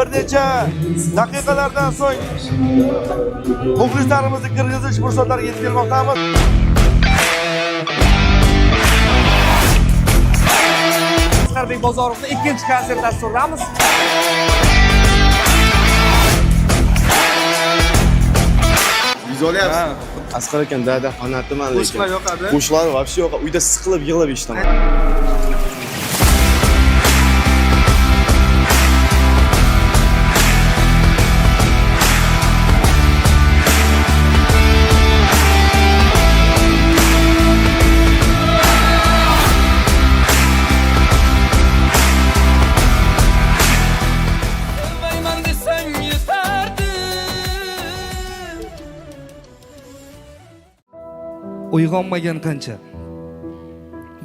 bir necha daqiqalardan so'ng muxlislarimizni kirgizish fursatlariga yetib kelmoqdamiz. Asqarbek Bozorovning ikkinchi konsert dasturidamiz. Vizolyapsiz. Asqar ekan dada fanatiman lekin. Qo'shiqlar yoqadi. Qo'shiqlar вообще yo'q. Uyda siqilib yig'lab eshitaman. Uyg'onmagan qancha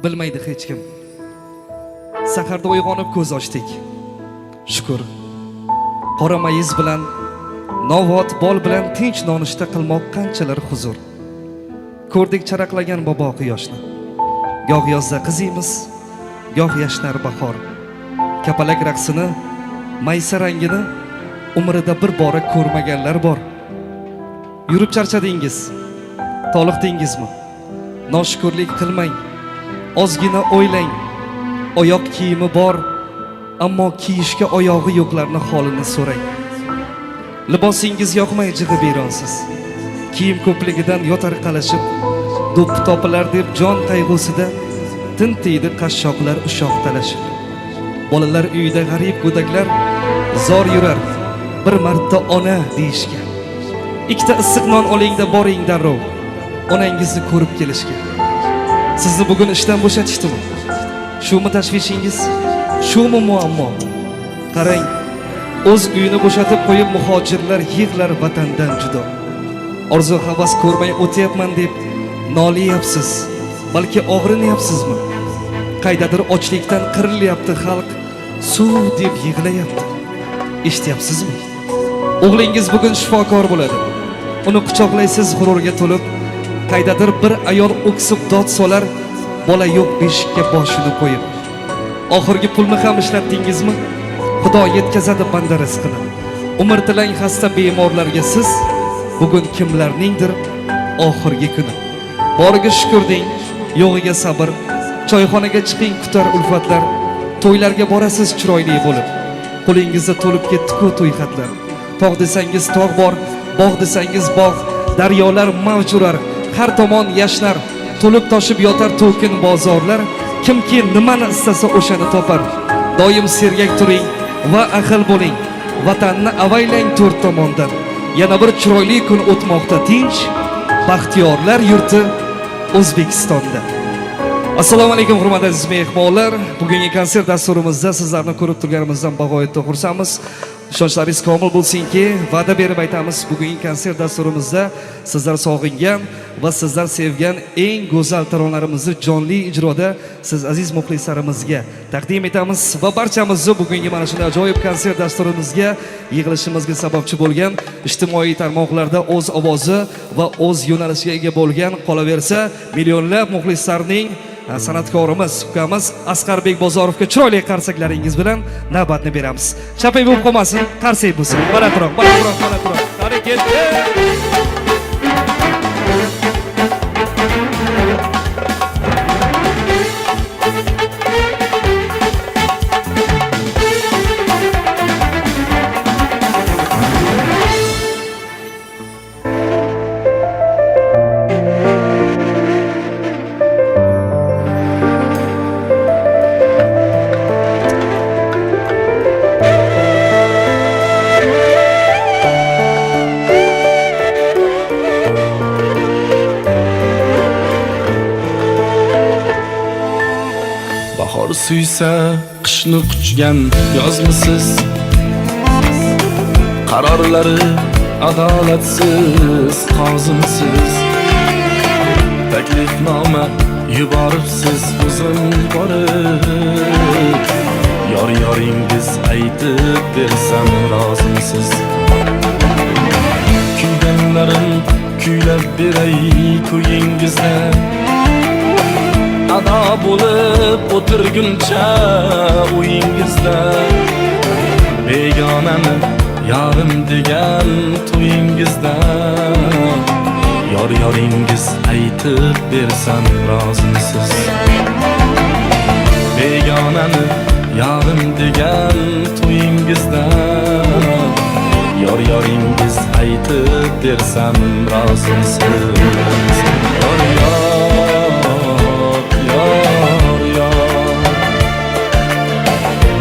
bilmaydi hech kim. Saharda uyg'onib ko'z ochdik. Shukr. Qora mayiz bilan, novot bol bilan tinch nonushta qilmoq qanchalar huzur. Ko'rdik charaqlagan bobo quyoshni. Goh yozda qizimiz, goh yashnar bahor. Kapalak raqsini, maysa rangini umrida bir bora ko'rmaganlar bor. Yurib charchadingiz, toliqdingizmi? Noshukurlik qilmang, ozgina o'ylang. Oyoq kiyimi bor, ammo kiyishga oyog'i yo'qlarning holini so'rang. Libosingiz yoqmay jig'i beronsiz. Kiyim ko'pligidan yotar qalashib, do'ppi topilar deb jon qayg'usida tintiydi qashshoqlar ushoq talashib. Bolalar uyida g'arib go'daklar zor yurar, bir marta ona deyishga. Ikkita issiq non olingda boring darrov, onangizni ko'rib kelishga. Sizni bugun ishdan bo'shatishdimi? Shumi tashvishingiz? Shumi muammo? Qarang, o'z uyini bo'shatib qo'yib muhojirlar yig'lar vatandan judo. Orzu havas ko'rmay o'tyapman deb noliyapsiz, balki og'rinyapsizmi? Qaydadir ochlikdan qirilyapti xalq, suv deb yig'layapti. Eshityapsizmi? O'g'lingiz bugun shifokor bo'ladi. Uni quchoqlaysiz g'ururga to'lib. Qaydadir bir ayol o'ksib dod solar, bola yo'q beshikka boshini qo'yib. Oxirgi pulni ham ishlatdingizmi? Xudo yetkazadi banda rizqini. Umr tilang xasta bemorlarga siz, bugun kimlarningdir oxirgi kuni. Boriga shukr deng, yo'g'iga sabr. Choyxonaga chiqing, kutar ulfatlar. To'ylarga borasiz chiroyli bo'lib. Qo'lingizda to'lib ketdi-ku to'y xatlar. Tog' desangiz tog' bor, bog' desangiz bog', daryolar mavj urar. Har tomon yashnar, to'lib toshib yotar to'kin bozorlar. Kimki nimani istasa o'shani topar. Doim sergak turing va ahil bo'ling. Vatanni avaylang to'rt tomondan. Yana bir chiroyli kun o'tmoqda tinch, baxtiyorlar yurti O'zbekistonda. Assalomu alaykum hurmatli aziz mehmonlar. Bugungi konsert dasturimizda sizlarni ko'rib turganimizdan bag'oyatda xursandmiz. Ishonchlaringiz komil bo'lsinki, va'da berib aytamiz, bugungi konsert dasturimizda sizlar sog'ingan va sizlar sevgan eng go'zal taronlarimizni jonli ijroda siz aziz muxlislarimizga taqdim etamiz va barchamizni bugungi mana shunday ajoyib konsert dasturimizga yig'ilishimizga sababchi bo'lgan ijtimoiy tarmoqlarda o'z ovozi va o'z yo'nalishiga ega bo'lgan, qolaversa millionlab muxlislarning san'atkorimiz, ukamiz Asqarbek Bozorovga chiroyli qarsaklaringiz bilan navbatni beramiz. Chapay bo'lib qolmasin, qarsak bo'lsin. Balandroq. Qani keldi. Bahor suysa qishni quchgan yozmisiz? Qarorlari adolatsiz qozimsiz. Taklifnoma yuboribsiz uzun borib. Yoringiz aytib bersam rozimsiz? Kuyganlarim kuylab beray to'yingizda. Ado bo'lib o'tirguncha o'yingizda begonani yarim degan to'yingizda yoringiz aytib bersam rozimisiz? Begonani yarim degan to'yingizda yoringiz aytib bersam rozimisiz?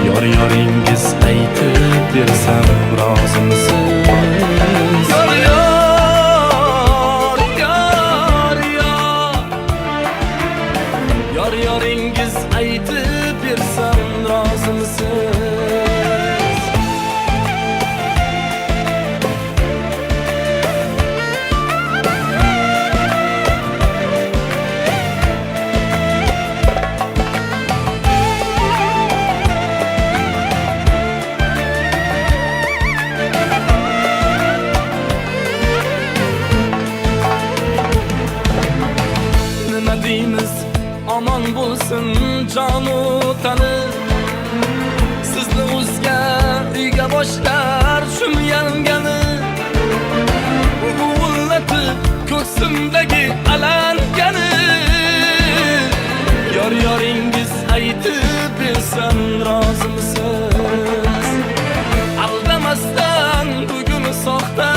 Yoringiz aytib bersam rozimisiz? Yoringiz aytib bersam rozimisiz? Nima deymiz? Aman bo'lsin jonu tani, sizni o'zga uyga boshlar shum yangani, uvillatib ko'ksimdagi alangani. Yoringiz aytib bersam rozimisiz? Aldamasdan bugun soxta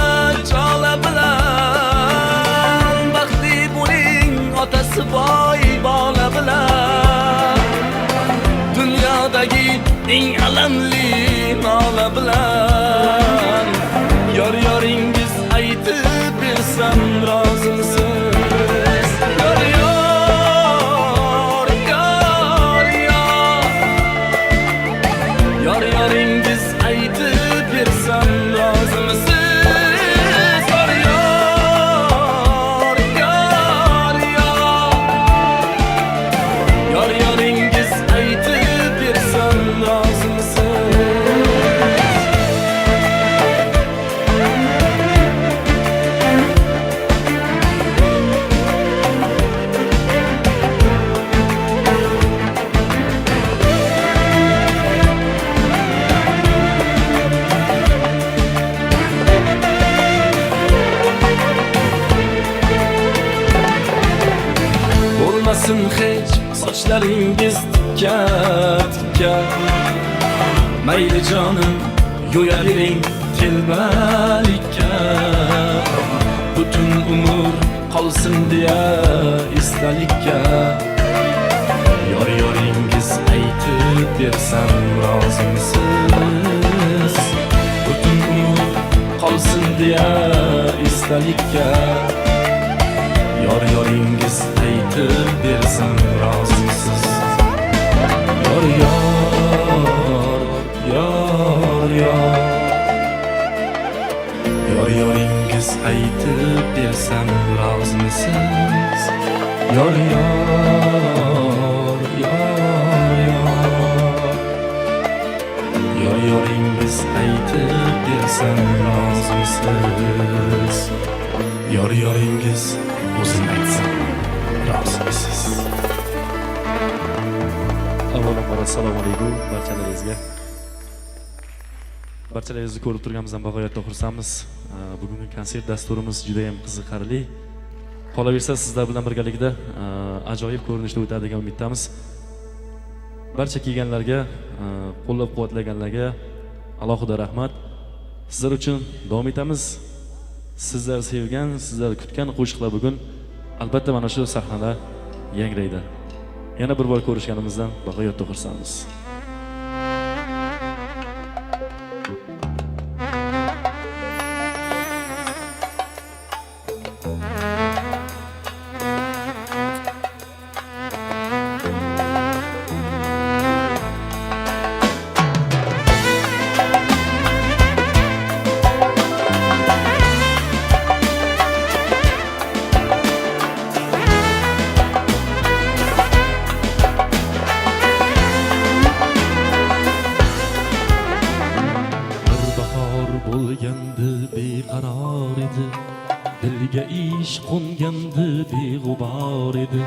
chola bilan baxtli bo'ling otasi boy bola bilan, dunyodagi eng alamli nola bilan. Yoringiz aytib bersam rozimisiz? Yoringiz aytib bersam rozimisiz? Yoringiz aytib bersam rozimisiz? Bo'lmasin hech sochlaringiz tikka, mayli jonim yo'yavering telbalikka. Butun umr qolsin deya istalikka. Yoringiz aytib bersam rozimisiz? Butun umr qolsin deya istalikka. Yoringiz aytib bersam rozimisiz? Yoringiz aytib bersam rozimisiz? Yoringiz aytib bersam rozimisiz? Yoringiz o'zim aytsam rozimisiz? Avvalambor assalomu alaykum barchalaringizga. Barchalaringizni ko'rib turganimizdan bag'oyatda xursandmiz. Bugungi konsert dasturimiz juda ham qiziqarli. Qolaversa sizlar bilan birgalikda ajoyib ko'rinishda o'tadi degan umiddamiz. Barcha kelganlarga, qo'llab-quvvatlaganlarga alohida rahmat. Sizlar uchun davom etamiz. Sizlar sevgan, sizlar kutgan qo'shiqlar bugun albatta mana shu sahnada yangraydi. Yana bir bor ko'rishganimizdan bag'oyatda xursandmiz. beqaror edi, dilga ish qo'ngandi beg'ubor edi,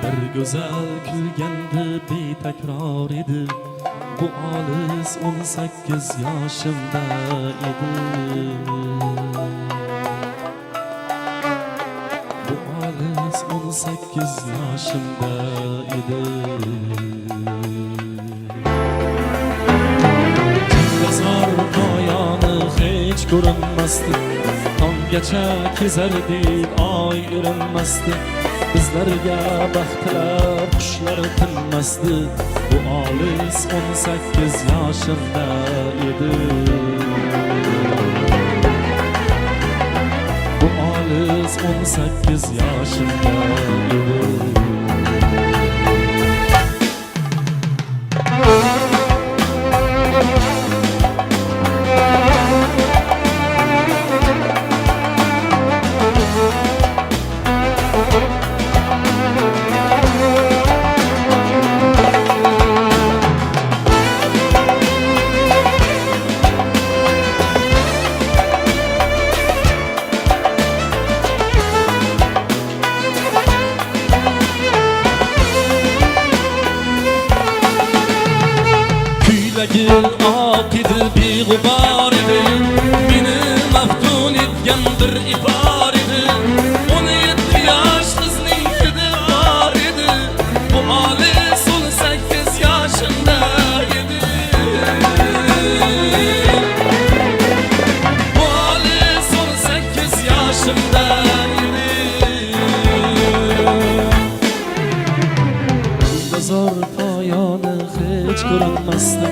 bir go'zal kulgandi betakror edi, Bu olis 18 yoshimda edi. Bu olis 18 yoshimda edi. Cingazor poyoni hech ko'rinmasdi. Tonggacha kezardik, oy erinmasdi. Bizlarga baxtlar, qushlar tinmasdi. Bu olis 18 yoshimda edi. Bu olis 18 yoshimda edi. Kuylagil oq edi, beg'ubor edi. Meni maftun etgan bir ibor edi. 17 yosh qizning hidi bor edi. Bu olis 18 yoshimda edi. Bu olis 18 yoshimda edi. Zor poyoni hech ko'rinmasdi.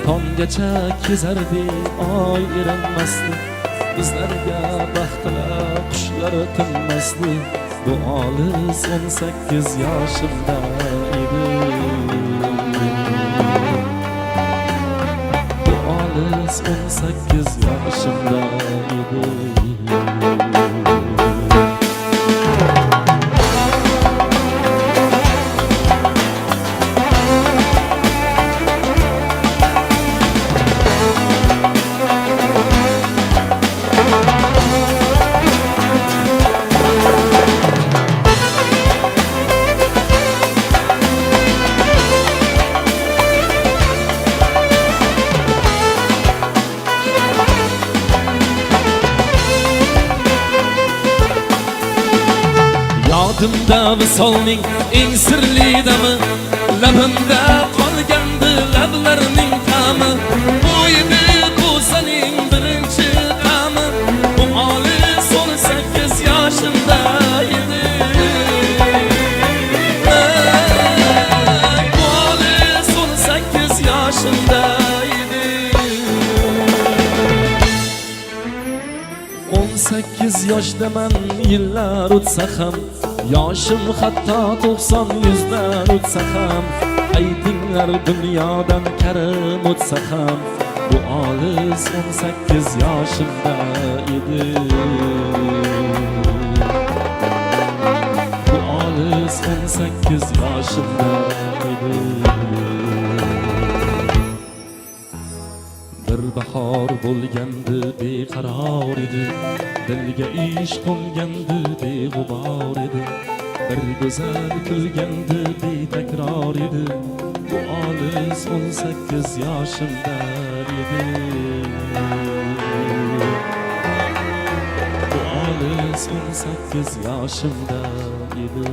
Tonggacha kezardik, oy erinmasdi. Bizlarga baxtlar, qushlar tinmasdi. Bu olis 18 yoshimda edi. Bu olis 18 yoshimda edi. Yodimda visolning eng sirli dami, labimda qolgandi lablarning ta'mi. Bu edi ko'zaning birinchi ta'mi. Bu olis 18 yoshimda edi. Bu olis 18 yoshimda edi. 18 yoshdaman, yillar o'tsa ham, yoshim hatto 90 100dan o'tsa ham, aytinglar dunyodan karim o'tsa ham, bu olis 18 yoshimda edi. Bu olis 18 yoshimda edi. Bir bahor bo'lgandi, beqaror edi. Dilga ish qo'ngandi, beg'ubor edi. Bir go'zal kulgandi, betakror edi. Bu olis 18 yoshimda edi. Bu olis 18 yoshimda edi.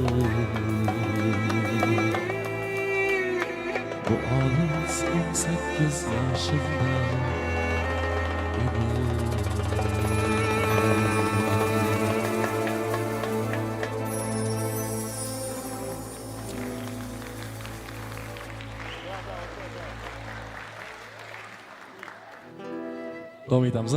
Bu olis 18 yoshimda edi. Davom etamiz.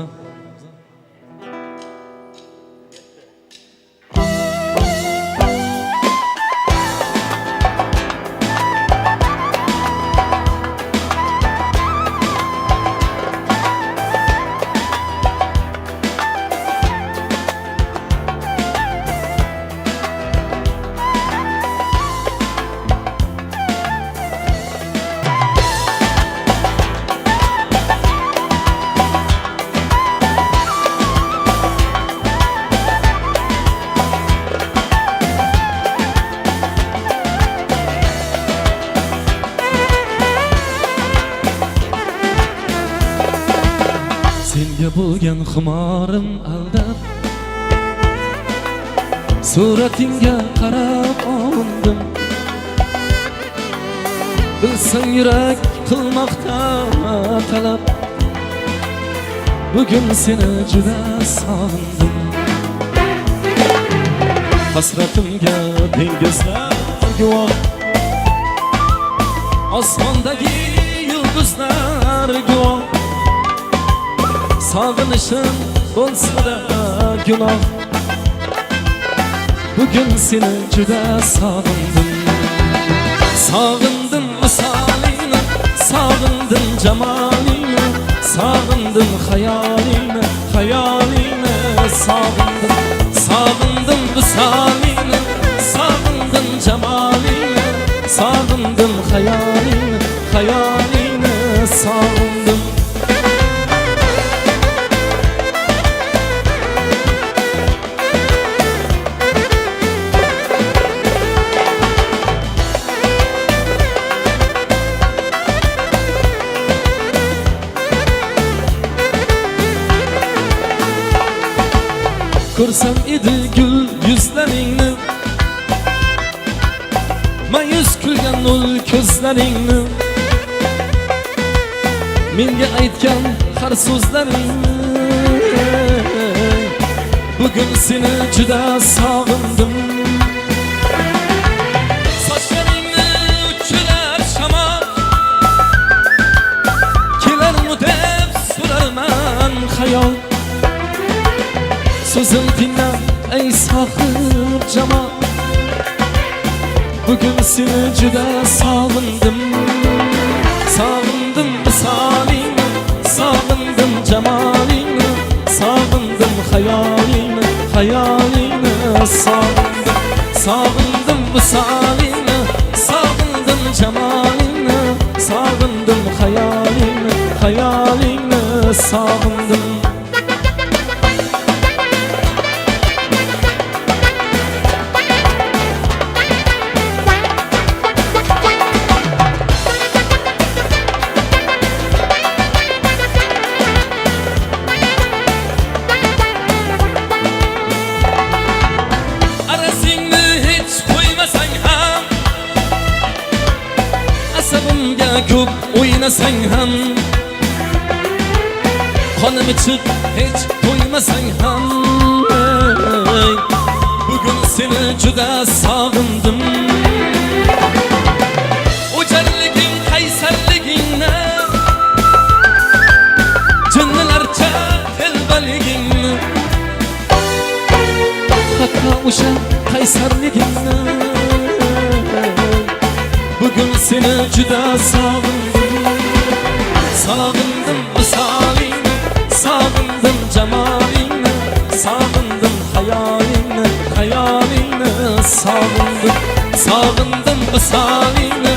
Senga bo'lgan xumorim aldab suratingga qarab ondim bilsang yurak qilmoqda talab bugun seni juda sog'indim hasratimga dengizlar guvoh osmondagi yulduzlar guvoh sog'inishim bo'lsa-da gunoh bugun seni juda sog'indim sog'indim visolingni sog'indim jamolingni sog'indim xayolingni sog'indim visolingni sog'indim jamolingni sog'indim xayolingni sog'indim Ko'rsam edi gul yuzlaringni mayus kulgan nul ko'zlaringni menga aytgan har so'zlaringni bugun seni juda sog'indim sochlaringni uchirar shamol kelarmi deb so'rarman xayol Sözüm dinle ey sahip cemal Bugün seni juda sog'indim Sog'indim visolingni Sog'indim jamolingni Sog'indim xayolingni Sog'indim visolingni Sog'indim jamolingni Sog'indim xayolingni Sog'indim ko'p o'ynasang ham qonim ichib hech to'ymasang ham bugun seni juda sog'indim o'jarliging qaysarligingni jinnilarcha telbaligingni hatto o'sha qaysarligingni Bugün seni juda sog'indim Sog'indim visolingni Sog'indim jamolingni Sog'indim xayolingni Sog'indim visolingni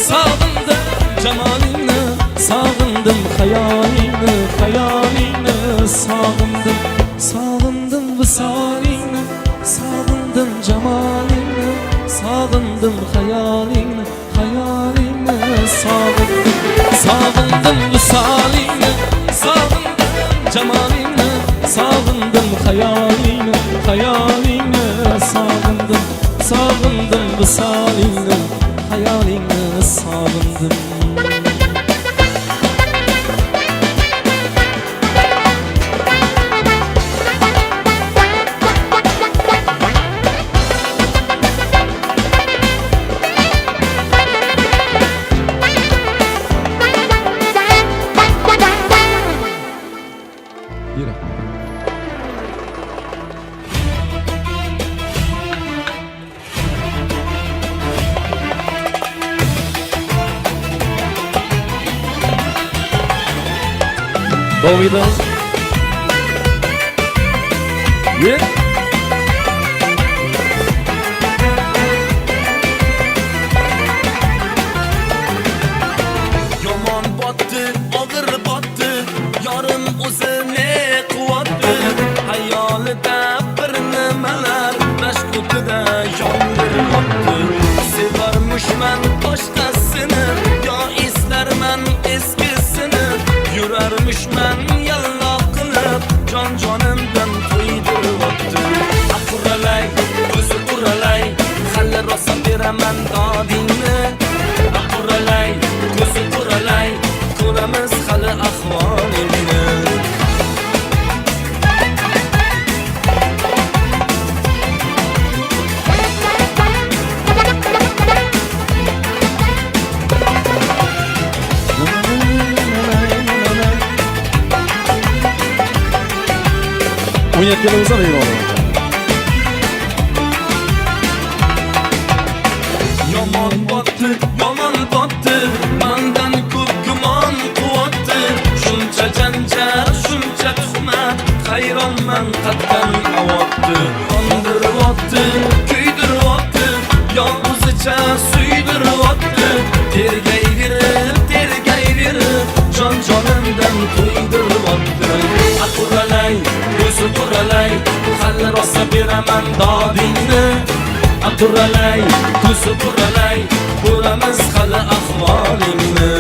Sog'indim jamolingni Sog'indim xayolingni Sog'indim visolingni Sog'indim jamolingni Sog'indim xayolingni Sog'indim visolingni Sog'indim jamolingni Sog'indim xayolingni Sog'indim visolingni Xayolingni sog'indim Bowie yeah. Yomon botdi, og'ir botdi, yorim o'zi ne quvvatdi. Hayolida bir nimalar mashqutida yondiryapti. Sevarmishman boshqasini, yo eslarman eskisini. Yurarmishman yalloq qilib 17 yil o'zim yeyman. Yomon botdi, mandan ko'p gumon quvvatdi. Shuncha janjal, shuncha tuhmat, hayronman qatdan avotdi. Yondiryapti, kuydiryapti, yolg'izicha suydiryapti. Tergayverib, jon-jonimdan to'ydiryapti. Aquralay, ko'zi quralay, hali rosa beraman dodingni. Aquralay, ko'zi quralay, ko'ramiz hali ahvolingni.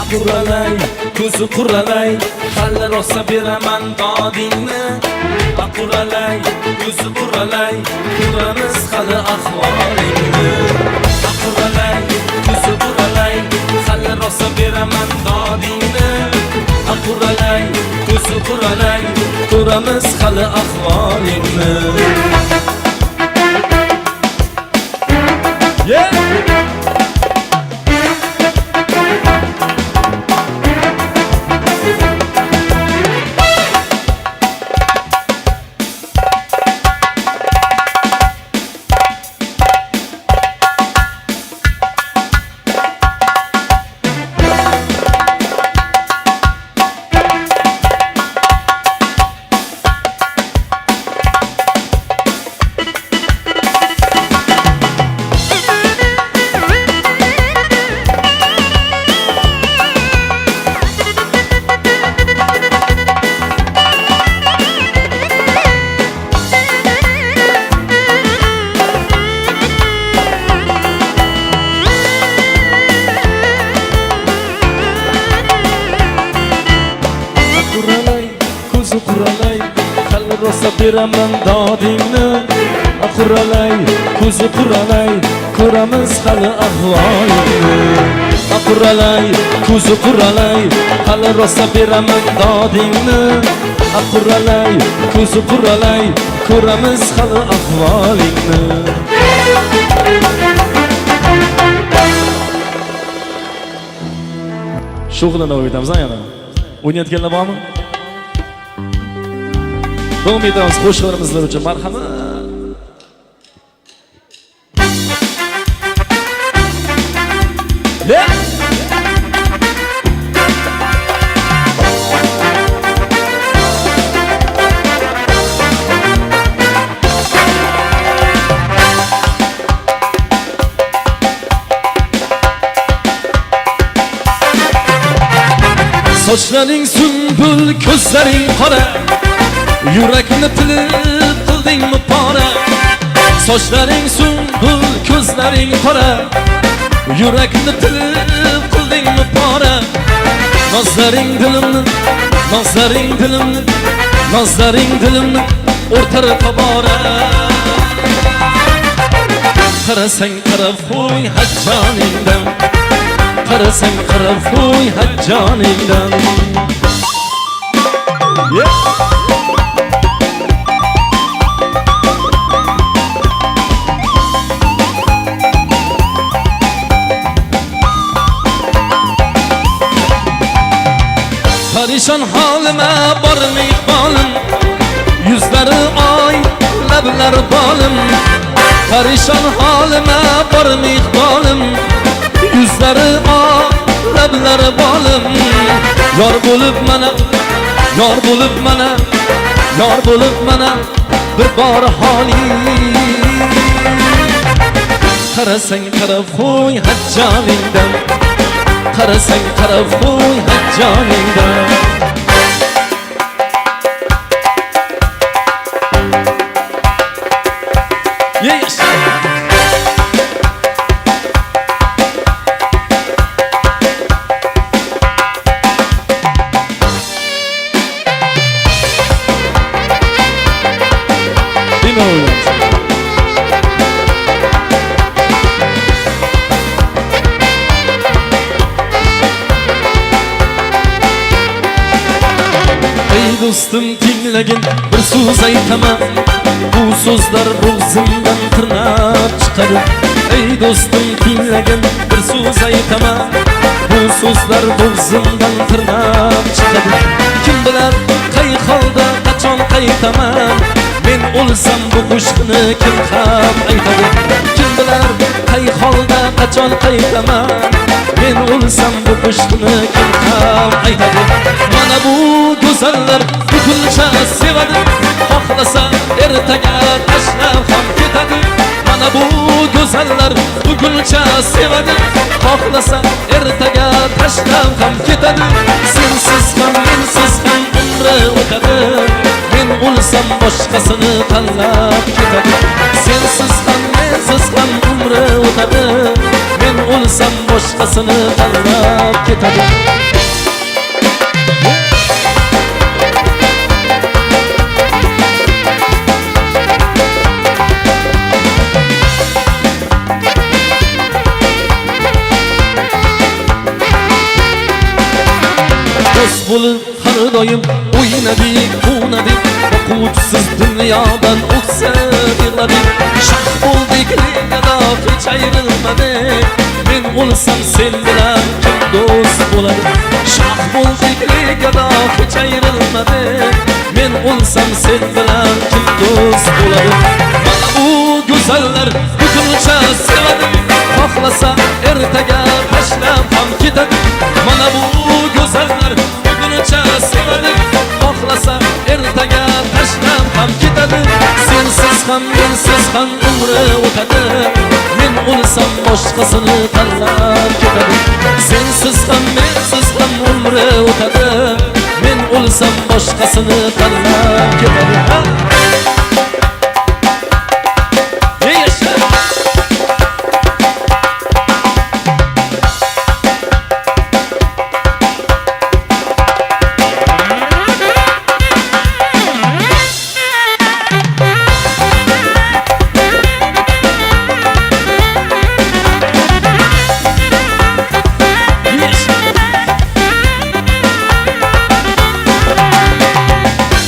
Aquralay, ko'zi quralay, hali rosa beraman dodingni. Aquralay, ko'zi quralay, ko'ramiz hali ahvolingni. Aquralay, ko'zi quralay, hali rosa beraman dodingni. Aquralay, ko'zi quralay, ko'ramiz hali ahvolingni. Beraman dodingni. Aquralay, ko'zi quralay, ko'ramiz hali ahvolingni. Aquralay, ko'zi quralay, hali rosa beraman dodingni. Aquralay, ko'zi quralay, ko'ramiz hali ahvolingni. Shu qilib davom etamiz yana. O'ynayotganlar bormi? Davom etamiz qo'shiqlarimizlar uchun marhamat. Sochlaring sunbul, ko'zlaring qora, yurakni tilib qildingmi pora. Sochlaring sunbul, ko'zlaring qora, yurakni tilib qildingmi pora. Nozlaring dilimni o'rtar tobora. Qarasang qarab qo'y hajjoningdan, qarasang qarab qo'y hajjoningdan. Parishon holima bormi iqbolim, yuzlari oy, lablari bolim. Parishon holima bormi iqbolim, yuzlari oy, lablari bolim. Yor bo'lib mana bir bor holing. Qarasang qarab qo'y hajjoningdan, qarasang qarab qo'y hajjoningdan. Yes. do'stim tinglagin bir so'z aytaman, bu so'zlar bo'g'zimdan tirnab chiqadi. Ey do'stim tinglagin bir so'z aytaman, bu so'zlar bo'g'zimdan tirnab chiqadi. Kim bilar qay holda qachon qaytaman, men o'lsam bu qo'shiqni kim ham aytadi. Kim bilar qay holda qachon qaytaman, men o'lsam bu qo'shiqni kim ham aytadi. Mana bu go'zallar buguncha sevadi, xohlasa ertaga tashlab ham ketadi. Mana bu go'zallar buguncha sevadi, xohlasa ertaga tashlab ham ketadi. Sensiz ham mensiz ham umri o'tadi, men o'lsam boshqasini tanlab ketadi. Sensiz ham mensiz ham umri o'tadi, men o'lsam boshqasini tanlab ketadi. Do'st bo'lib har doim o'ynadik, o'ynadik, boquvchisiz dunyodan o'ksib yig'ladik. Shoh bo'ldik, legada hech ayrilmadik, men o'lsam sen bilan kim do'st bo'ladi. Shoh bo'ldik, legada hech ayrilmadik, men o'lsam sen bilan kim do'st bo'ladi. Mana bu go'zallar buguncha sevadi, xohlasa ertaga tashlab ham ketadi. Mana bu go'zallar buguncha sevadi, xohlasa ertaga tashlab ham ketadi. Sensiz ham mensiz ham umri o'tadi, men o'lsam boshqasini tanlab ketadi. Sensiz ham mensiz ham umri o'tadi, men o'lsam boshqasini tanlab ketadi.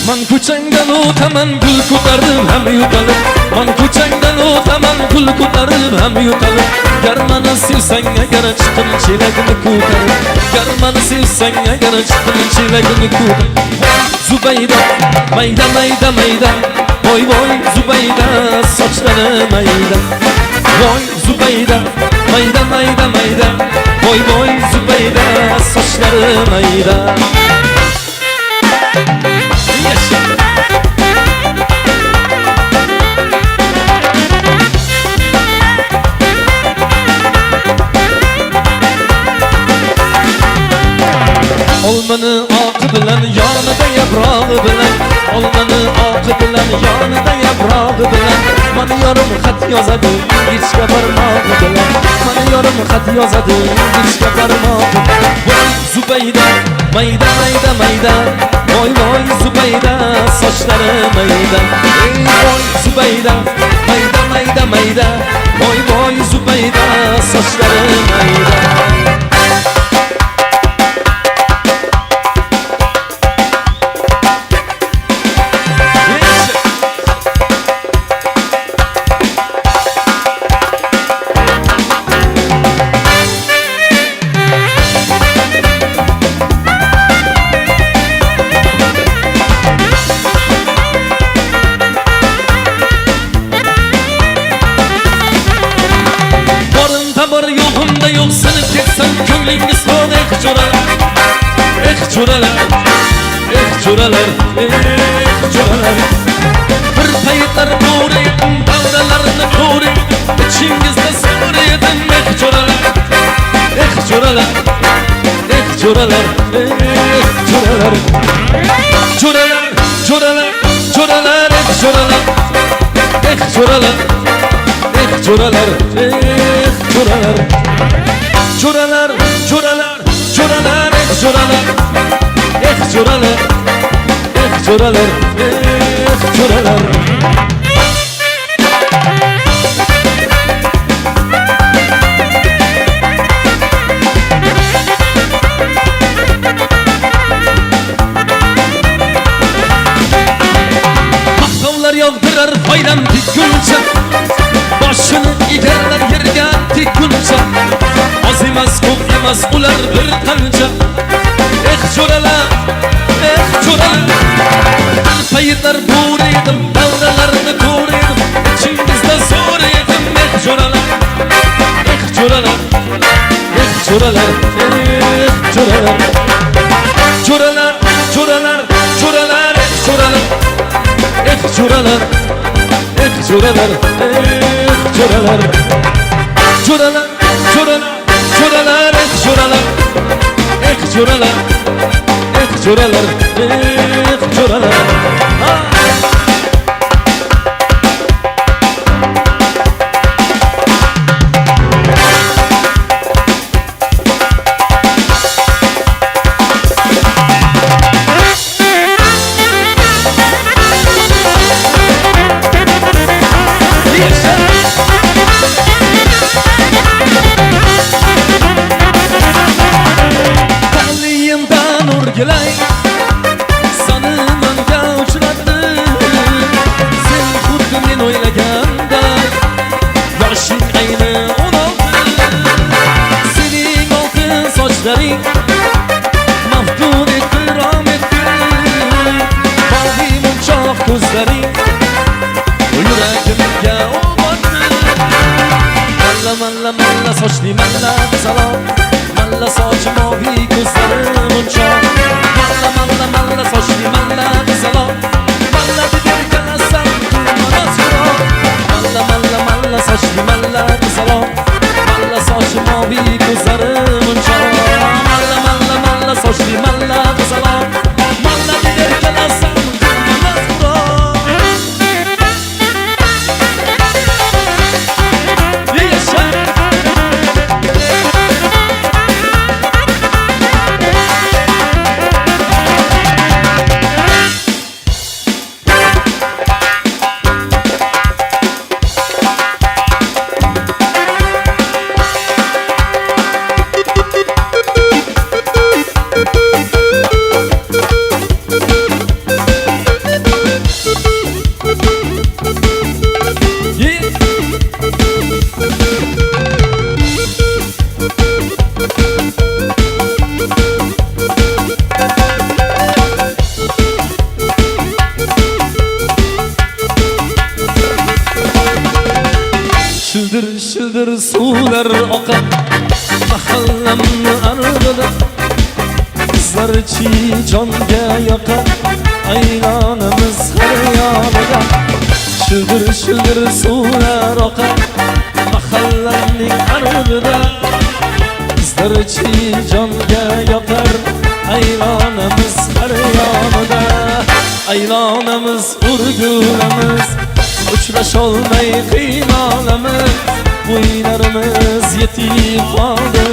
Man ko'changdan o'taman, gul ko'tarib ham yo'talib. Man ko'changdan o'taman, gul ko'tarib ham yo'talib. Gar meni sevsang agar chiqin chelagini ko'tarib, gar meni sevsang agar chiqin chelagini ko'tarib. Zubayda mayda mayda mayda, voy voy Zubayda sochlari mayda. Voy Zubayda mayda mayda mayda, voy voy Zubayda sochlari mayda. Olmani oqi bilan yonida yaprog'i bilan, olmani oqi bilan yonida yaprog'i bilan, mani yorim xat yozadi ichga barmog'i bilan, mani yorim xat yozadi ichga barmog'i. Voy Zubayda mayda mayda mayda, voy voy Zubayda sochlari mayda. Ey voy Zubayda mayda mayda mayda, voy voy Zubayda sochlari mayda. Yo'g'imda yo'q sinib ketsam ko'nglingiz to'q. Jo'ralar, jo'ralar, jo'ralar. Bir paytlar bo'ri edim, davralarni bo'ri, ichingizda so'ri edim, jo'ralar, jo'ralar, jo'ralar, jo'ralar. Jo'ralar, jo'ralar, jo'ralar, jo'ralar, jo'ralar, jo'ralar, jo'ralar. Jo'ralar, jo'ralar, jo'ralar, jo'ralar, jo'ralar, jo'ralar, jo'ralar. jo'ralar, jo'ralar, jo'ralar. Jo'ralar, jo'ralar, jo'ralar, jo'ralar. Jo'ralar, jo'ralar, jo'ralar. Jo'ralar, jo'ralar, jo'ralar, jo'ralar. Jo'ralar, jo'ralar, jo'ralar. Tanlıyımdan urgulay, sanımanga uchratdi. Sen xuddi men o'ylaganday, yoshing ayni 16. Sening oltin sochlaring maftun etdi, rom etdi. Bog'iy munchoq ko'zlaring yuragimga o'g'otdi. Malla, malla, malla sochli malla salom. Malla sochi moviy ko'zlari munchoq. Malla, malla, malla sochli malla salom. Malla deb qalasam qilmas so'roq. Malla, malla, malla sochli malla salom. Malla sochi moviy ko'zlari munchoq. Malla, malla, malla sochli malla salom. Malla deb qalasam qilmas so'roq. Shildir shildir suvlar oqib mahallamni arg'ida. Qizlarchi jonga yoqar aylanamiz har yonida. Shildir shildir suvlar oqib mahallamning arg'ida. Qizlarchi jonga yoqar aylanamiz har yonida. Aylanamiz, urgulamiz, uchrasholmay qiynalamiz. O'yinlarimiz yetib qoldi,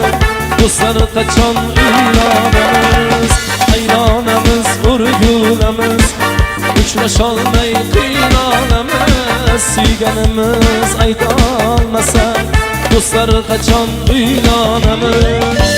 do'stlar qachon uylanamiz. Aylanamiz, urgulamiz, uchrasholmay qiynalamiz. Suyganimiz aytolmasa, do'stlar qachon uylanamiz.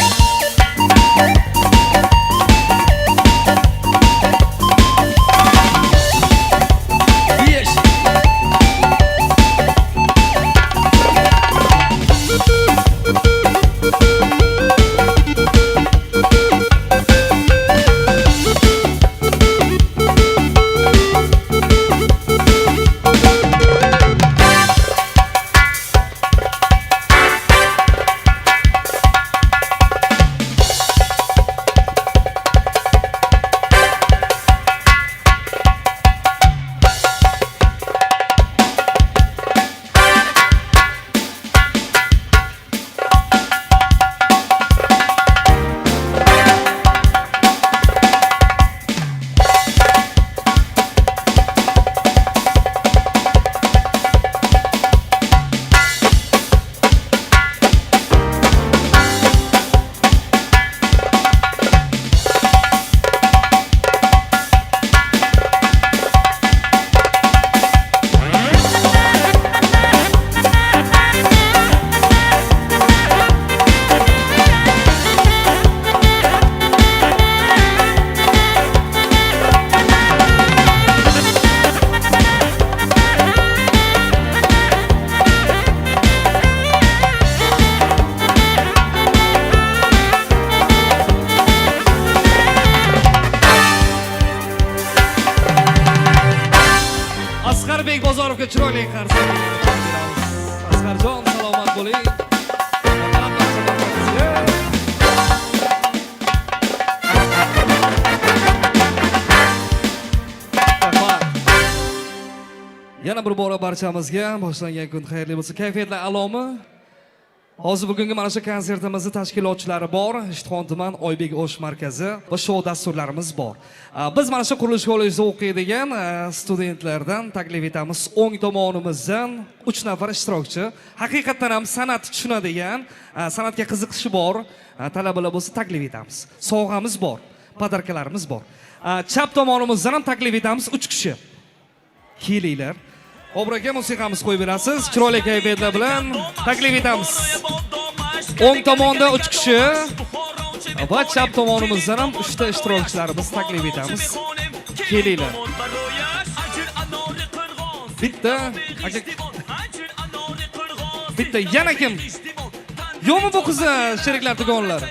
Bozorovga chiroyli qarshi. Asqarjon, salomat bo'ling. bir bora barchamizga boshlangan kun xayrli bo'lsin. Kayfiyatlar a'lomi? Hozir bugungi mana shu konsertimizni tashkilotchilari bor, Ishtixon tuman Oybek Osh markazi va shou dasturlarimiz bor. Biz mana shu qurilish kollejida o'qiydigan studentlardan taklif etamiz. O'ng tomonimizdan 3 nafar ishtirokchi, haqiqatan ham san'at tushunadigan, san'atga qiziqishi bor talabalar bo'lsa taklif etamiz. Sovg'amiz bor, podarkalarimiz bor. Chap tomonimizdan ham taklif etamiz 3 kishi. Kelinglar. Obraka musiqamiz qo'yib berasiz. Chiroyli kayfiyatlar bilan taklif etamiz. O'ng tomonda 3 kishi va chap tomonimizdan ham 3 ta ishtirokchilarimiz taklif etamiz. Kelinglar. Bitta, bitta yana kim? Yo'qmi bu qizni sheriklar tugonlar?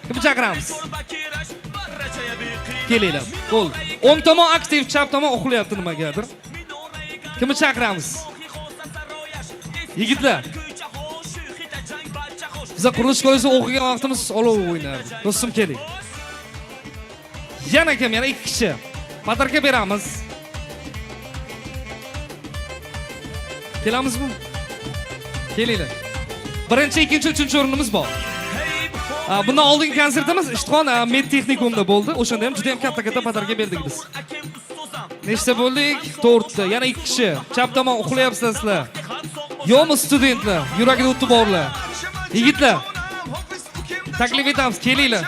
Kim chaqiramiz? Kelinglar. Qo'l. O'ng tomon aktiv, chap tomon uxlayapti nimagadir. Kimni chaqiramiz? Yigitlar. Biz qurilish kollejida o'qigan vaqtimiz olov o'ynardi. Do'stim keling. Yana kim? Yana 2 kishi. Podarka beramiz. Kelamizmi? Kelinglar. Birinchi, ikkinchi, uchinchi o'rinimiz bor. Bundan oldingi konsertimiz Ishtixon medtexnikumda bo'ldi. O'shanda ham juda ham katta podarka berdik biz. Nechta bo'ldik? 4 ta. Yana 2 kishi. Chap tomon uxlayapsizlar sizlar. Yo'qmi studentlar? Yuragida o'ti borlar. Yigitlar. Taklif etamiz, kelinglar.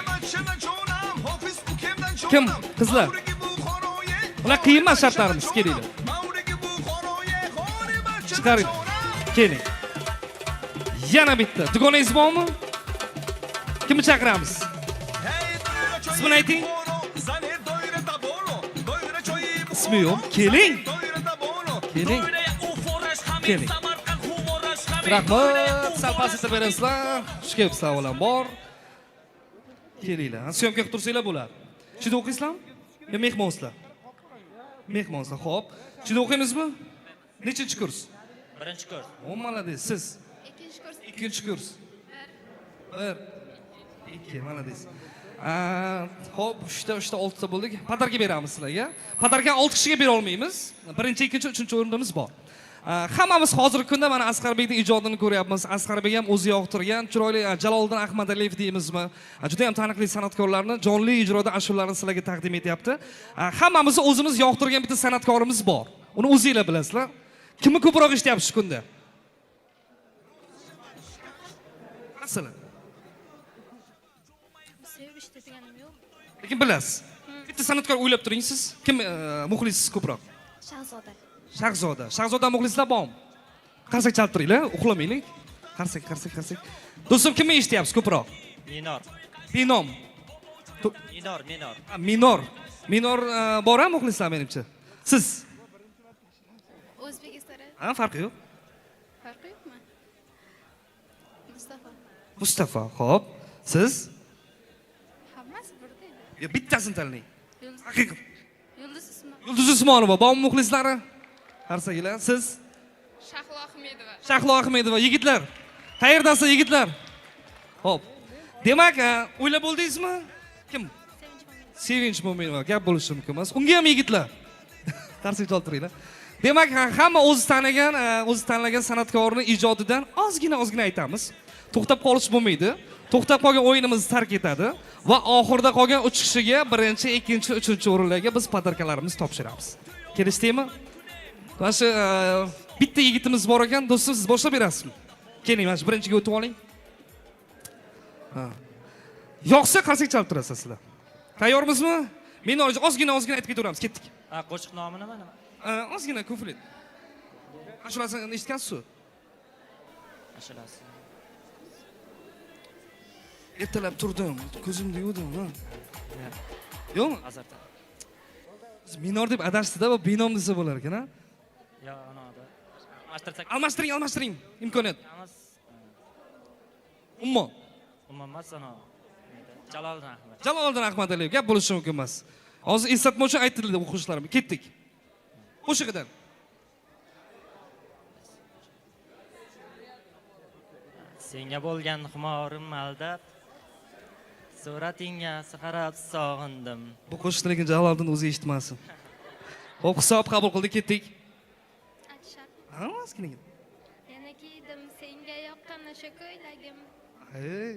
Kim? Qizlar. Ular qiyin emas shartlarimiz, kelinglar. Chiqaring. Keling. Yana bitta. Dugoningiz bormi? Kimni chaqiramiz? Ismini ayting. İsmi yo'q. Keling. Keling. Keling. Rahmat. Sal pasita berasizlar. Xush kelibsizlar avvalambor. Kelinglar. Syomka qilib tursanglar bo'ladi. Ichida o'qiysizlarmi? Yo mehmonsizlar? Mehmonsizlar. Xo'p. Ichida o'qiymizmi? Nechinchi kurs? Birinchi kurs. O, malades. Siz? Ikkinchi kurs. Ikkinchi kurs. 1 2 malades. Hop, 3 ta 6 ta bo'ldik. Podarka beramiz sizlarga. Podarkani 6 kishiga bera olmaymiz. Birinchi, ikkinchi, uchinchi o'rinimiz bor. Hammamiz hozirgi kunda mana Asqarbekning ijodini ko'ryapmiz. Asqarbek ham o'zi yoqtirgan chiroyli Jaloliddin Ahmadaliyev deymizmi? Juda ham taniqli san'atkorlarni jonli ijroda ashulalarni sizlarga taqdim etyapti. Hammamiz o'zimiz yoqtirgan bitta san'atkorimiz bor. Uni o'zingizlar bilasizlar. Kimni ko'proq eshityapsiz shu kunda? Masalan, Sevib ishlatganim yo'q. lekin bilasiz. Bitta san'atkor o'ylab turing siz. Kim muxlissiz ko'proq? Shahzoda. Shahzoda. Shahzoda muxlislar bormi? Qarsak chalib turinglar, uxlamaylik. Qarsak. Do'stim, kimni eshityapsiz ko'proq? Minor. Binom. Minor. Minor bor-a muxlislar menimcha. Siz? O'zbek estari. Farqi yo'q. Farqi yo'qmi? Mustafa, xo'p. Siz? Hammasi birdek. Yo, bittasini tanlang. Haqiqat. Yulduz Usmonova. Yulduz Usmonova, bormi muxlislari? Qarsanglar. Siz? Shahlo Ahmedova. Shahlo Ahmedova. Yigitlar. Qayerdasiz yigitlar? Xo'p. Demak, o'ylab bo'ldingizmi? Kim? Sevinch Mo'minova. Gap bo'lishi mumkin emas. Unga ham yigitlar. Qarsak chalib turinglar. Demak, hamma o'zi tanlagan san'atkorni ijodidan ozgina aytamiz. To'xtab qolish bo'lmaydi. To'xtab qolgan o'yinimizni tark etadi va oxirida qolgan 3 kishiga birinchi, ikkinchi, uchinchi o'rinlarga biz podarkalarimizni topshiramiz. Kelishdingmi? Mana shu bitta yigitimiz bor ekan, do'stim, siz boshlab berasizmi? Keling, mana shu birinchiga o'tib oling. Yo'qsa qarsak chalib turasiz sizlar. Tayyormizmi? Men ozgina aytib ketaveramiz, ketdik. Qo'shiq nomi nima? Ozgina kuflet. Ashulasini eshitgansiz-ku? Ashulasi. Ertalab turdim, ko'zimni yuvdim. Yo'qmi? Azarda. Minor deb adashdi-da, va binom desa bo'lar ekan-a? Yo, anoda. Almashtiring, imkoniyat. Umuman Umuman sana. Jaloliddin Ahmad. Jaloliddin Ahmadaliyev gap bo'lishi mumkin emas. Hozir eslatma uchun aytildi o'quvchilarim. Ketdik. Qo'shig'idan. Senga bo'lgan xumorim aldab, suratingga qarab sog'indim. Bu qo'shiqni lekin Jaloliddin o'zi eshitmasin. Xo'p, hisob qabul qildik, ketdik. Ha, ozgina. Yana kiydim senga yoqqan o'sha ko'ylagim. Hey.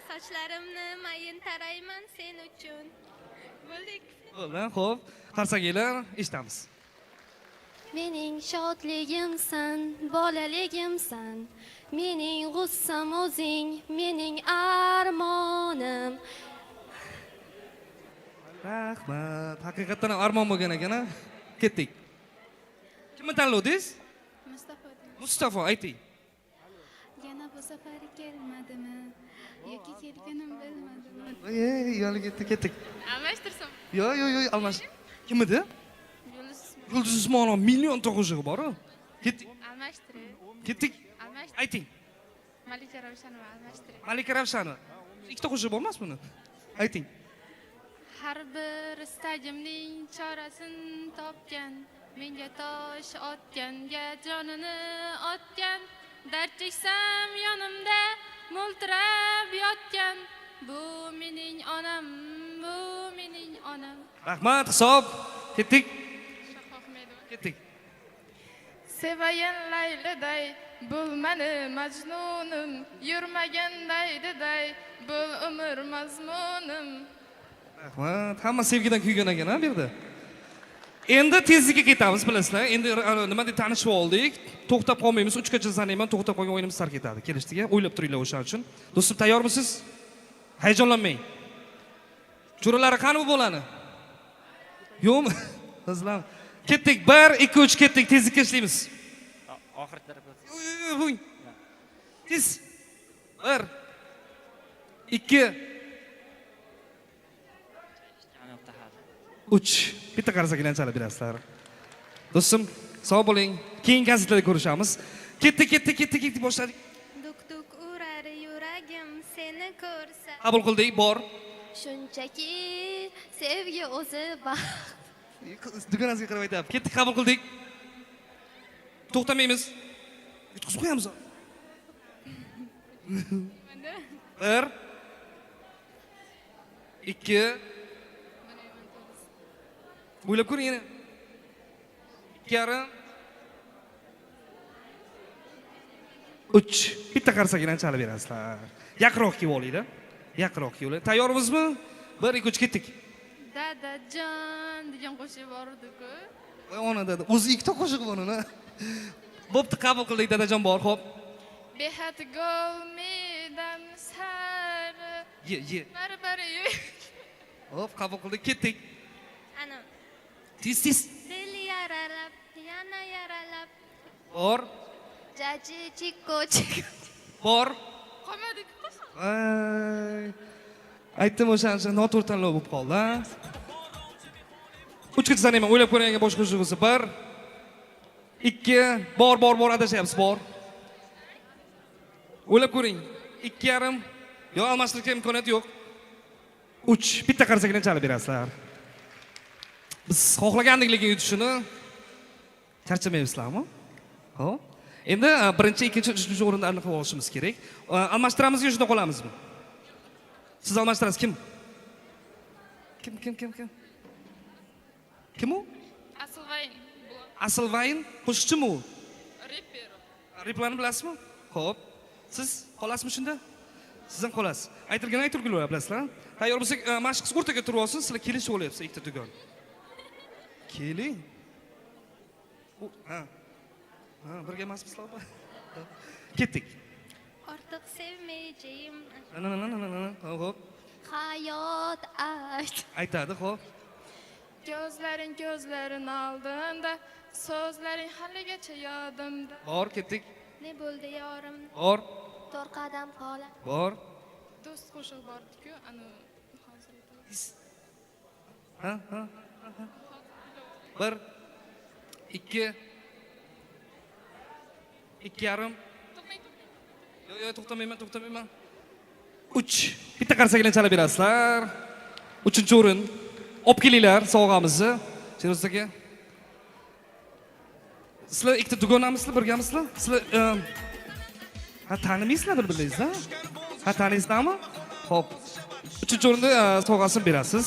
Sochlarimni mayin tarayman sen uchun. Bo'ldik. Ulan xo'p, qarsakinglar eshitamiz. Mening shodligimsan, bolaligimsan. Mening g'ussam o'zing, mening armonim. Rahmat. Haqiqatan ham armon bo'lgan ekan-a. Ketdik. Kimni tanlovdingiz? Mustafa. Mustafa, ayting. Yana bu safar kelmadimi? Yoki kelganim bilmadimi? Ey, yo'li ketdik. Almashtirsam. Yo, almash. Kim edi? Yulduz Usmonov million qo'shig'i bor-ku. Ketdik. Almashtirib. Ketdik. Almashtirib. Ayting. Malika Ravshanova almashtirib. Malika Ravshanova. Ikkita qo'shiq bo'lmas buni? Ayting. Har bir istagimning chorasini topgan, menga tosh otganga jonini otgan, dard cheksam yonimda mo'ltirab yotgan, bu mening onam, bu mening onam. Rahmat, hisob. Ketdik. Ketdik. Sevayin layliday, bo'lmani majnunim, yurmagan daydiday, bo'l umr mazmunim. Rahmat. Hamma sevgidan kuygan ekan-a bu yerda. Endi tezlikka ketamiz, bilasizlar. Endi nima deb tanishib oldik. To'xtab qolmaymiz. 3 gacha sanayman. To'xtab qolgan o'yinimiz sarf ketadi. Kelishdik-a. O'ylab turinglar o'sha uchun. Do'stim, tayyormisiz? Hayajonlanmang. Jo'ralari qani bu bo'lani? Yo'qmi? Qizlar. Ketdik. 1 2 3 ketdik. Tezlikka ishlaymiz. Oxirgi taraf. Voy. Tez. 1 2 3. Bitta qarsakdan chalib berasizlar. Do'stim, sog' bo'ling. Keyingi konsertlarda ko'rishamiz. Ketdik boshladik. Duk urar yuragim seni ko'rsa. Qabul qildik, bor. Shunchaki sevgi o'zi baxt. Dugonasiga qarab aytadi. Ketdik, qabul qildik. To'xtamaymiz. Yutqizib qo'yamiz. 1 2 O'ylab ko'ring yana. 2,5 3. Bitta qarsakdan chalib berasizlar. Yaqinroq kelib olinglar. Yaqinroq kelinglar. Tayyormizmi? 1 2 3 ketdik. Dadajon degan qo'shiq bor edi-ku. Voy ona dada, o'zi ikkita qo'shiq bor uni. Bo'pti, qabul qildik, dadajon bor, xo'p. Behat gol medan sari. Ye. Bari. Hop, qabul qildik, ketdik. Ana. Tez. Dil yaralab, yana yaralab. Bor. Jaji chikko. Bor. Qolmadik qo'shiq. Aytdim o'shancha noto'g'ri tanlov bo'lib qoldi, ha. 3 gacha sanayman, o'ylab ko'ring, boshqa qo'shiq bo'lsa. 1 2 bor, adashyapsiz, bor. O'ylab ko'ring. 2,5 yo almashtirishga imkoniyat yo'q. 3 bitta qarsakdan chalib berasizlar. Biz xohlagandik lekin yutishini charchamaysizlarmi? Xo'p. Endi birinchi, ikkinchi, uchinchi o'rinda aniqlab olishimiz kerak. Almashtiramizmi yo shunday qolamizmi? Siz almashtirasiz, kim? Kim u? Asilvayn. Asilvayn qo'shiqchimi u? Reper. Replarni bilasizmi? Xo'p. Siz qolasizmi shunda? Siz ham qolasiz. Aytilgan bilasizlar. Tayyor bo'lsak, mashq o'rtaga turib olsin, sizlar kelishib olyapsiz ikkita tugon. Keling. Ha, birga emasmizlar. Ketdik. Ortiq sevmayjim. Xo'p. Hayot Aytadi, xo'p. Ko'zlaring oldinda, so'zlaring haligacha yodimda. Bor, ketdik. Ne bo'ldi yorim? Bor. To'r qadam qola. Bor. Do'st qo'shiq bor-ku, ana hozir aytaman. Ha. 1 2 2,5 Yo'q, to'xtamayman. 3 bitta qarsakdan chalib berasizlar. 3-o'rin. Olib kelinglar sovg'amizni. Sheroz aka. Sizlar ikkita dugonamisizlar, birgamisizlar? Sizlar tanimaysizlar bir-biringizni? Taniysizlarmi? Xo'p. 3-o'rinda sovg'asini berasiz.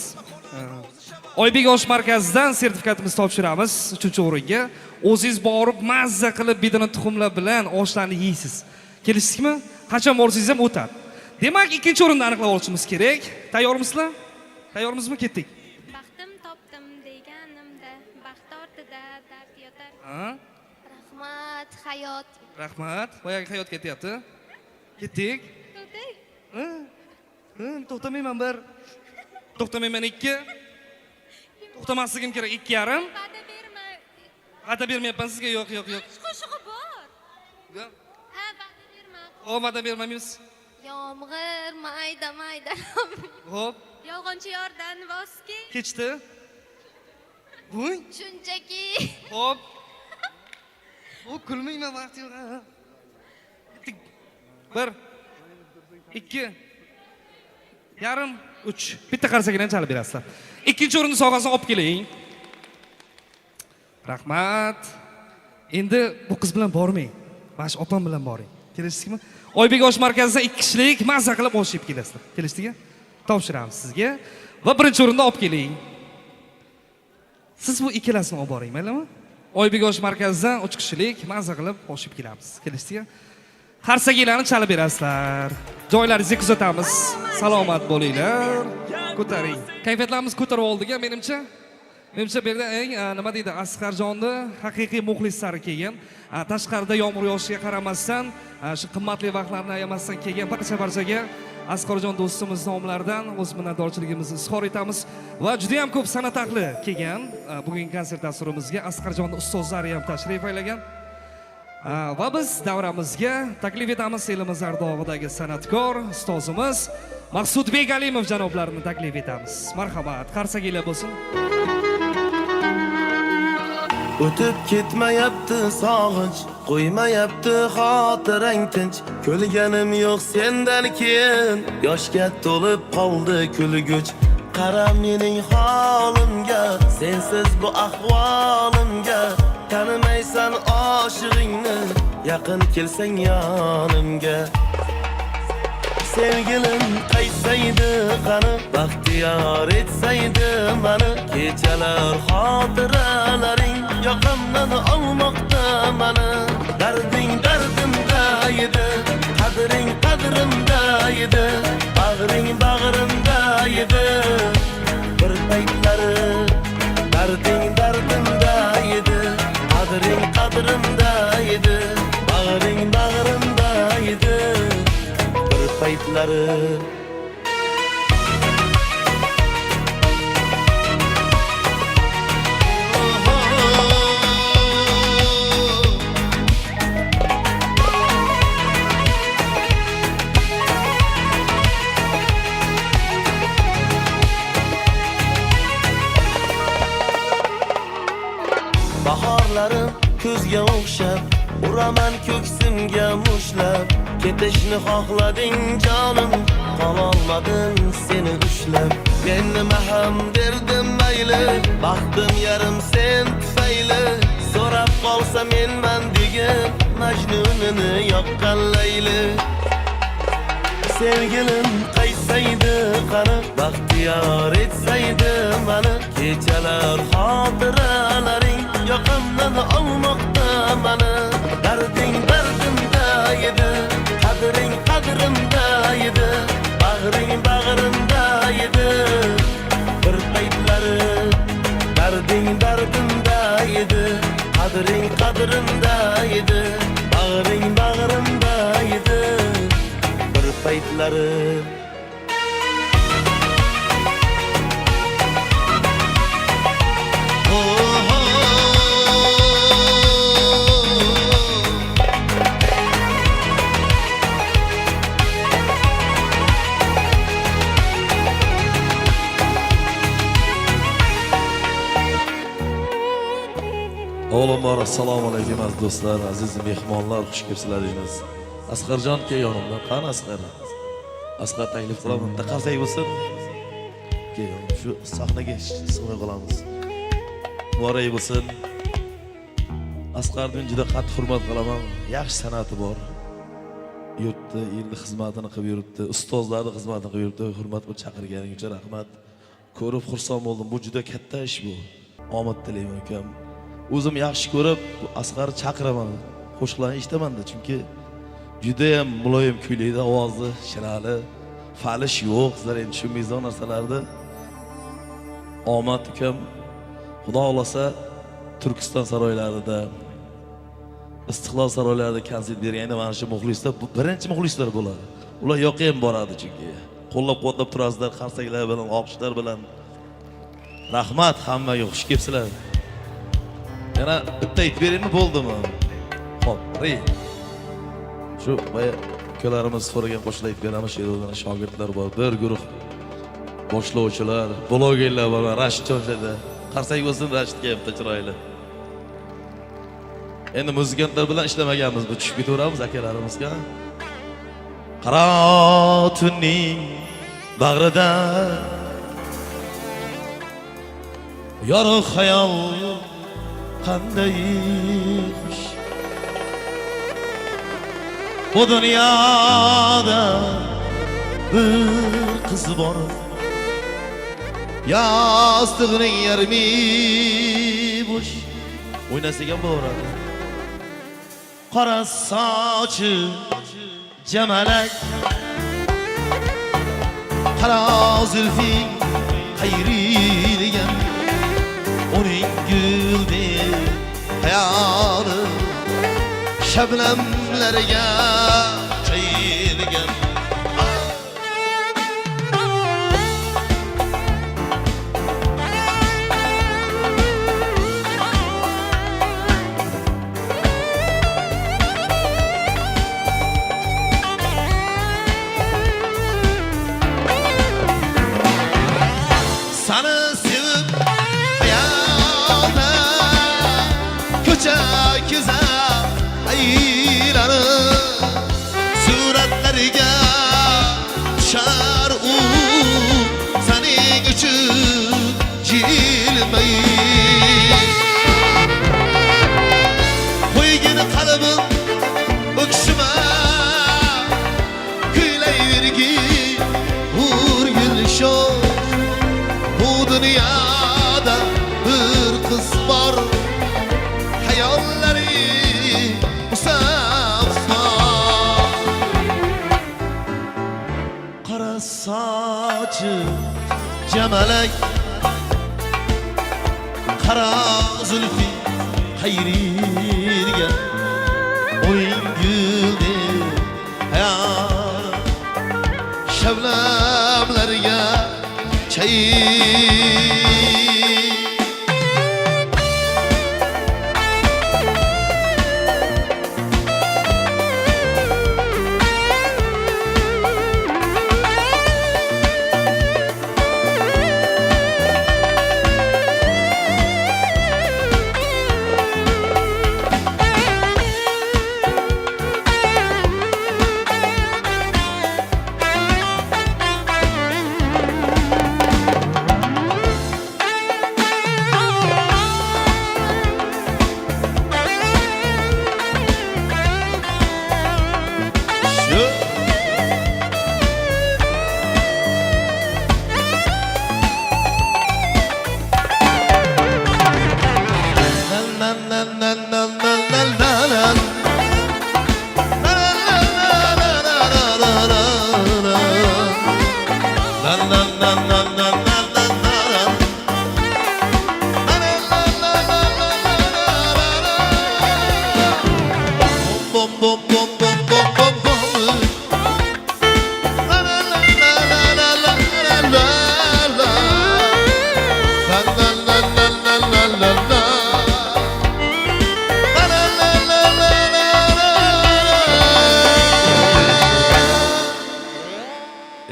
Oybek osh markazidan sertifikatimizni topshiramiz 3-o'ringa. O'zingiz borib mazza qilib bedana tuxumlar bilan oshlarni yeysiz. Kelishdikmi? Qachon borsangiz ham o'tadi. Demak, 2-o'rinni aniqlab olishimiz kerak. Tayyormisizlar? Tayyormizmi? Ketdik. Baxtim topdim deganimda, baxt ortida dard yotar. Ha? Rahmat, hayot. Rahmat. Boyagi hayot ketyapti. Ketdik. To'xtang. To'xtamayman bir. To'xtamayman 2. To'xtamasligim kerak 2,5. Va'da berma. Va'da bermayapman sizga. Yo'q. Qo'shig'i bor. Yo'q. Ha, va'da berma. Xo'p, va'da bermaymiz. Yomg'ir mayda. Xo'p, Yolg'onchi yordan voz kechdi. Voy, shunchaki. xo'p. O kulmayman vaqt yo'q. Ketdik. 1 2 yarim 3. Bitta qarsakdan chalib berasizlar. 2-o'rinni sovg'asini olib keling. Rahmat. Endi bu qiz bilan bormang. Mana shu opam bilan boring. Kelishdikmi? Oybek osh markazida 2 kishilik mazza qilib osh yeb kelasizlar. Kelishdikmi? Topshiramiz sizga. Va 1-o'rinda olib keling. Siz bu ikkalasini olib boring, maylimi? Oybek osh markazidan 3 kishilik mazza qilib osh yeb kelamiz. Kelishdikmi? Qarsaklarni chalib berasizlar. Joylaringizga kuzatamiz. Salomat bo'linglar. Ko'taring. Kayfiyatlarimiz ko'tarib oldik-a, menimcha. Menimcha bu yerda eng nima deydi, Asqarjonni haqiqiy muxlislari kelgan. Tashqarida yomg'ir yog'ishiga qaramasdan, shu qimmatli vaqtlarni ayamasdan kelgan barchaga Asqarjon do'stimiz nomlaridan o'z minnatdorchiligimizni izhor etamiz va juda ham ko'p san'at ahli kelgan. Bugungi konsert dasturimizga Asqarjonning ustozlari ham tashrif aylagan. Va biz davramizga taklif etamiz elimiz ardog'idagi san'atkor ustozimiz Maqsudbek Alimov janoblarini taklif etamiz. Marhamat, qarsaklar bo'lsin. O'tib ketmayapti sog'inch, qo'ymayapti xotirang tinch. Ko'lganim yo'q sendan keyin, yoshga to'lib qoldi kulguch. Qara mening holimga, sensiz bu ahvolimga. Tanimaysan oshig'ingni, yaqin kelsang yonimga. Sevgilim qaysaydi qani, baxtiyor etsaydi mani. Kechalar xotiralaring yoqamdan olmoqda mani. Darding dardimda edi, qadring qadrimda edi, bag'ring bag'rimda edi. Bir paytlari darding dardimda edi, qadring qadrimda edi, bag'ring bag'rimda edi. Bir paytlari bahorlarim ko'zga o'xshab, uraman ko'ksimga mushlab. Ketishni xohlading jonim, qololmadim seni ushlab. Men nima ham derdim mayli, baxtim yarim sen tufayli. So'rab qolsa menman degan Majnunini yoqqan Layli. Sevgilim qaysaydi qani, baxtiyor etsaydi mani. Kechalar xotiralaring yoqamdan olmoqda mani. Darding dardimda edi, qadring qadrimda edi, bag'ring bag'rimda edi. Bir paytlari darding dardimda edi, qadring qadrimda edi, bag'ring bag'rimda edi. Bir paytlari Avvalambor assalomu alaykum aziz do'stlar, aziz mehmonlar, xush kelibsizlaringiz. Asqarjon ke yonimda. Qani Asqar? Asqar taklif qilaman. Taqarsak bo'lsin. Keyin shu sahnaga sig'may qolamiz. Muvaray bo'lsin. Asqarni juda qattiq hurmat qilaman. Yaxshi san'ati bor. Yurtda endi xizmatini qilib yuribdi, ustozlarning xizmatini qilib yuribdi. Hurmat qilib chaqirganing uchun rahmat. ko'rib xursand bo'ldim. Bu juda katta ish bu. Omad tilayman ukam. O'zim yaxshi ko'rib Asqar chaqiraman. Qo'shiqlarni eshitaman-da, chunki juda ham muloyim kuylaydi, ovozi shirali, falish yo'q. Sizlar endi tushunmaysiz narsalarni. Omad ukam Xudo xolasa Turkiston saroylarida, Istiqlol saroylarida konsert berganda mana shu muxlislar birinchi muxlislar bo'ladi. Ular yoqqa ham boradi chunki. Qo'llab-quvvatlab turasizlar, qarsaklar bilan, olqishlar bilan. Rahmat hammaga, xush kelibsizlar. Yana bitta aytib beraymi, bo'ldimi? Xo'p, shu boya ukalarimiz so'ragan qo'shiqlar aytib beramiz. She'rlardan shogirdlar bor, bir guruh boshlovchilar, blogerlar bor, Rashid Jonshada. Qarsak bo'lsin, Rashidga ham chiroyli. Endi muzikantlar bilan ishlamaganmiz, bu tushib ketaveramiz akalarimizga. Qaro tunning bag'rida yorug' xayol qanday xush. Bu dunyoda bir qiz bor, yostig'ining yarmi bo'sh. O'ynasak ham bo'laveradi. Qora sochi jamalak, qara zulfing xayri degan, uning guldek hayoli shabnamlarga chayilgan. Seni sevip hayalda ko'cha kiza aylanib suratlarga tushar u sening uchun jilmayib. Qo'ygin qalbim o'kshima kuylayvergin urgin sho. Bu dünyada bir kız var, hayalleri musafir. Kara saçı cemalek, kara zülfü hayriye, oyun güldü hayal şebnemlerge çayır.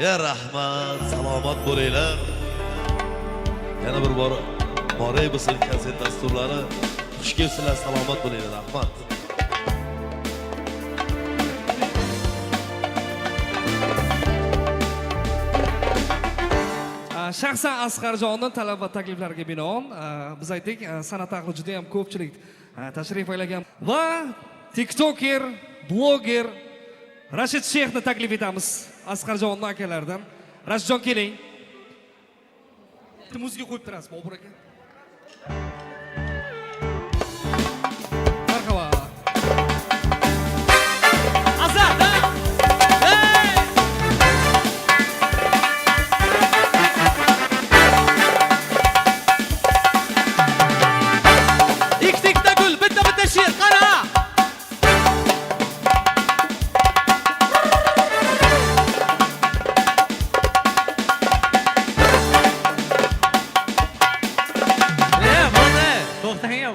Ya rahmat, salomat bo'linglar. Yana bir bor Moray bo'lsin konsert dasturlari. Xush kelibsizlar, salomat bo'linglar. Rahmat. Shaxsan Asqarjonning talab va takliflariga binoan biz aytdik, san'at ahli juda ham ko'pchilik tashrif aylagan va TikToker, bloger Rashid Shayxni taklif etamiz. Asqarjonning akalaridan. Rashidjon keling. bitta muzika qo'yib turasiz, Bobur aka. Marhaba. Azat, ha? Hey! İktikdə gül, bitta şiir, qara!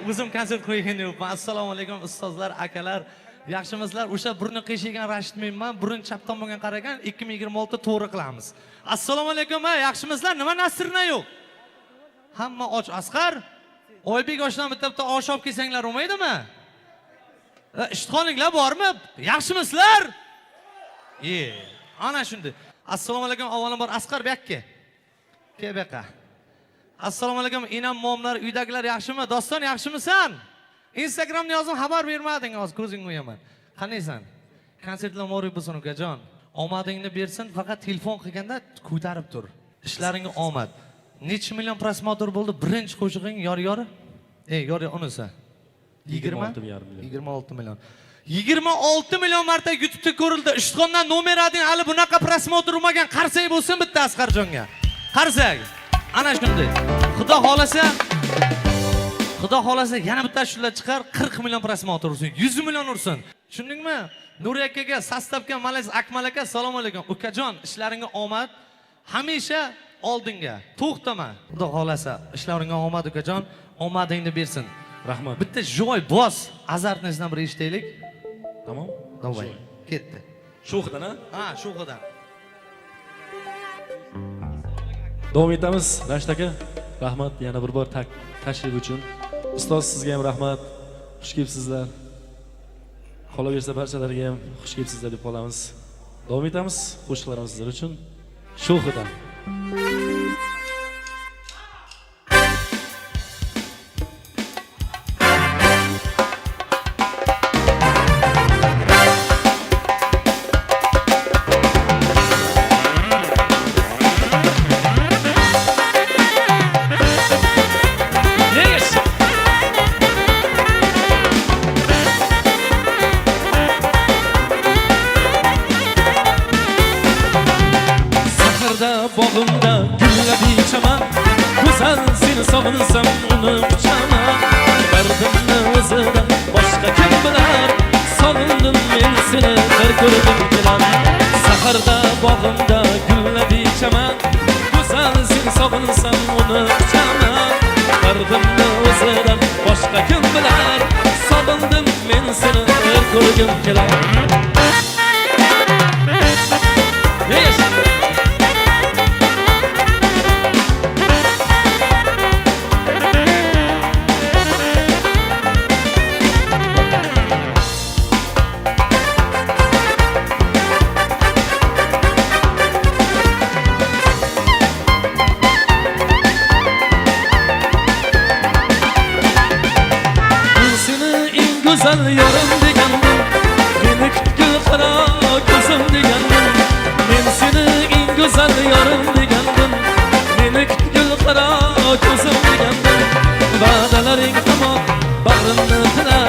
O'zim konsert qo'ygan deyapman. Assalomu alaykum ustozlar, akalar. Yaxshimisizlar? O'sha burni qiyshaygan Rashidmenman. Burun chap tomonga qaragan 2026 to'g'ri qilamiz. Assalomu alaykum, yaxshimisizlar? Nima nasrna yo'q? Hamma och. Asqar, Oybek oshdan bitta osh olib kelsanglar bo'lmaydimi? Ishtixoninglar bormi? Yaxshimisizlar? Ana shunday. Assalomu alaykum, avvalambor Asqar bu yoqqa. Kel bu yoqqa. Assalomu alaykum, inam momlar, uydagilar yaxshimi? Doston yaxshimisan? Instagramda yozib xabar bermading, hozir ko'zingni o'yaman. Qanaysan? Konsertlar mo'ri bo'lsin ukajon. Omadingni bersin, faqat telefon qilganda ko'tarib tur. Ishlaringga omad. Necha million prosmotr bo'ldi? Birinchi qo'shig'ing yor-yor. Yor unisi. 26 million. 26 million marta YouTube'da ko'rildi. Ishtixondan nomer ading hali bunaqa prosmotr urmagan qarsak bo'lsin bitta Asqarjonga. Qarsak. Ana shunday. Xudo xolasa yana bitta shular chiqar, 40 million prosmotr ursin, 100 million ursin. Tushundingmi? Nuriy akaga, Sastavga, Malays Akmal aka, assalomu alaykum. Ukajon, ishlaringga omad. Hamisha oldinga. To'xtama. Xudo xolasa ishlaringga omad ukajon, omadingni bersin. Rahmat. Bitta joy bos, azartnizdan bir eshitaylik. Tamam. Davay. Ketdi. Sho'xdan, ha? Ha, sho'xidan. Davom etamiz, Rashid aka. Rahmat yana bir bor tashrif uchun. Ustoz sizga ham rahmat. Xush kelibsizlar. Qolaversa barchalarga ham xush kelibsizlar deb qolamiz. Davom etamiz. Qo'shiqlarimiz sizlar uchun. Sho'xidan. Bog'imda gullab ichaman, go'zal seni sog'insam uni uchaman. Dardimni o'zidan boshqa kim bilar, sog'indim men seni bir ko'rgim kelar. Saharda bog'imda gullab ichaman, go'zal seni sog'insam uni uchaman. Dardimni o'zidan boshqa kim bilar, sog'indim men seni bir ko'rgim kelar. Güzel yarım degandim, meni kutgil qara ko'zim degandim. Men seni eng go'zal yarim degandim, meni kutgil qara ko'zim degandim. Va'dalaring tamom, bag'rimni tilar.